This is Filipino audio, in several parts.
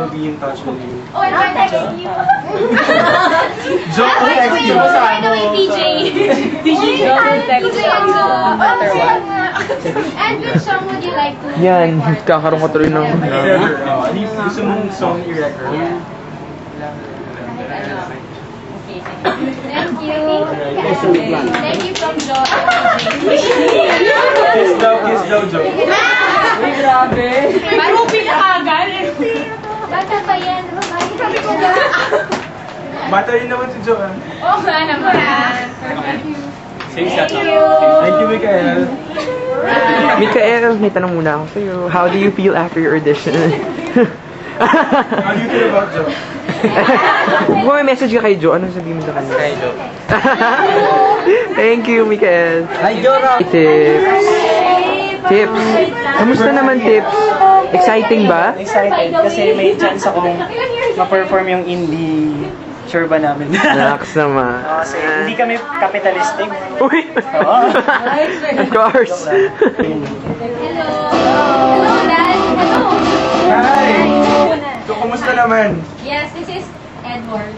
will be in touch with you. Oh, and I'm texting you. Joke will text you. By the way, PJ. PJ will text you no matter what. And which song would you like to Yan, record? kakaroon ko tuloy ng... Whatever. Ano yung gusto mong song i-record? Okay, thank you. Thank you from John. Kiss daw, Joke. Grabe. Parang pinakagal. Bata pa yan. Sabi ko ba? Bata rin naman si Joke. Oo nga naman. Thank you. Thank you, Mikael. Mikael, may tanong muna ako sa'yo. How do you feel after your audition? How do you feel about Joke? Kung may message ka kay Jo, anong sabihin mo sa kanya? Kay Joke. Thank you, Mikael. Hi, Jora! Tips. Tips. Kamusta naman, Tips? Exciting ba? Excited kasi may chance akong ma-perform yung indie churba namin. Relax naman. Kasi hindi kami capitalistic. Uy! Oo. Of course. Hello. Hello, Dad. Hello. Hi! So, kumusta naman? Yes, this is Edward.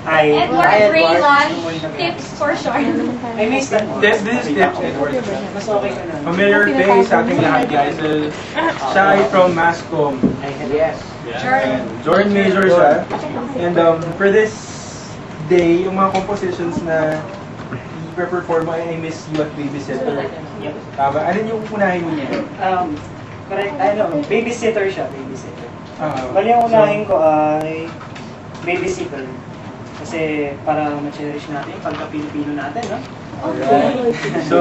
Ay, Edward Edward. Raylon. Tips for short. I missed that. This is Tips Edward. Mas okay ka na. Familiar face sa ating lahat, guys. Siya ay from Mascom. Yes. And Jordan Major siya. And for this day, yung mga compositions na i-perform mo ay I Miss You at Babysitter. Tama? Ano yung unahin mo niya? Correct. Ano, babysitter siya, babysitter. Bali ang So, unahin ko ay babysitter. Kasi para ma-cherish natin yung pagka-Pilipino natin, no? alright. So,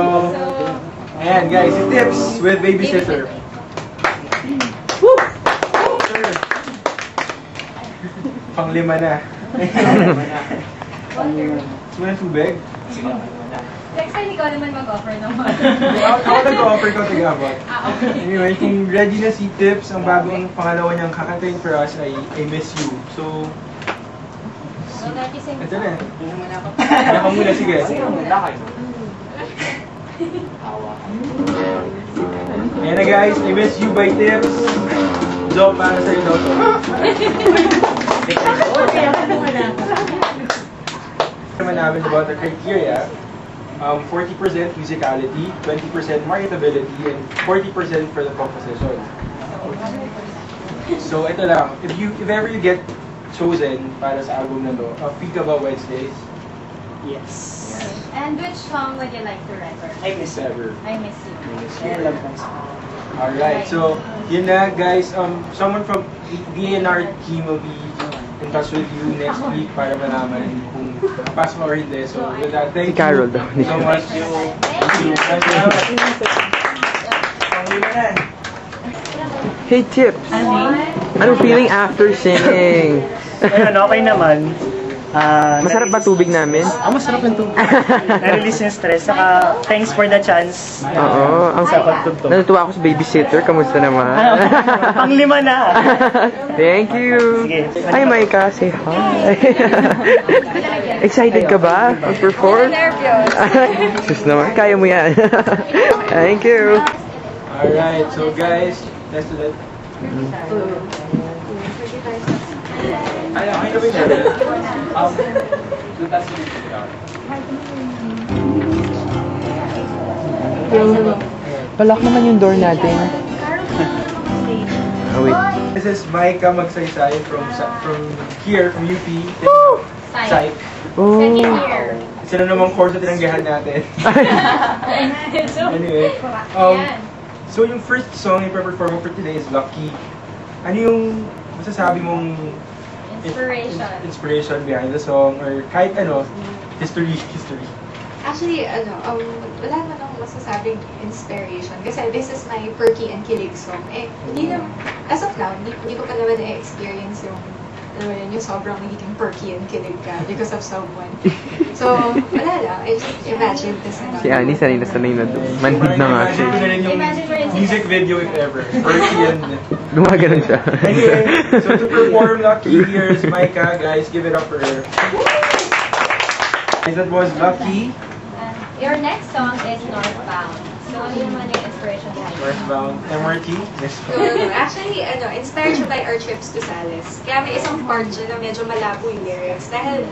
ayan guys, si Tips with Babysitter. Woo! Panglima na. Gusto mo ng tubig? Next time, ikaw naman mag-offer naman. Ako nag-offer ko taga-abot. Okay. Anyway, kung ready na si Tips, ang bagong pangalawa niyang kakantayin for us ay I Miss You. So, So, that is ito na. Hindi naman ako. Kaya ka muna, sige. Ayan na guys, I Miss You by Tips. Joe, para sa'yo daw to. Naman namin about the criteria. 40% musicality, 20% marketability, and 40% for the composition. So ito lang, if ever you get chosen para sa album na to, Pika ba Wednesdays? Yes. And which song would you like to record? I miss you. Ever. I miss you. I love that song. Alright, so yun na guys, someone from the A&R team will be in touch with you next week para malaman kung pass mo or hindi. So with that, thank Si Carol you daw. so much. Thank you. Hey, Tips. Anong feeling after singing? Ayun, okay naman. Masarap ba tubig namin? Masarap yung tubig. Na-release yung stress. Saka, thanks for the chance. Oo. Ang Sa pagtugtog. Natutuwa ako sa babysitter. Kamusta naman? Panglima na. Thank you. Sige. Hi, Maika. Say hi. Excited ka ba? Mag-perform? Sus naman. Kaya mo yan. Thank you. Alright, so guys, let's do that. Ay, okay na ba yun? Palak naman yung door natin. Oh, wait. This is Micah Magsaysay from here, from UP. Psych. Oh. Second year. Isa na namang course na tinanggihan natin. Anyway, so yung first song yung perform for today is Lucky. Ano yung masasabi mong inspiration behind the song or kahit ano, history? Actually, wala naman akong masasabing inspiration. Kasi this is my perky and kilig song. Hindi naman, as of now, hindi ko pa naman na-experience yung sobrang nagiging perky and kilig ka because of someone. So, wala lang. I just imagine this na. Si Annie, sanay na doon. Manhid na nga siya. Imagine ko na rin yung music video if ever. Perky and... Gumaganon siya. Anyway, so to perform Lucky, here's Micah. Guys, give it up for her. Guys, that was Lucky. Your next song is Northbound. So, Ano naman yung inspiration behind it? Northbound MRT. Next No, actually, inspired siya by our trips to Sales. Kaya may isang part dyan na medyo malabo yung lyrics. Dahil,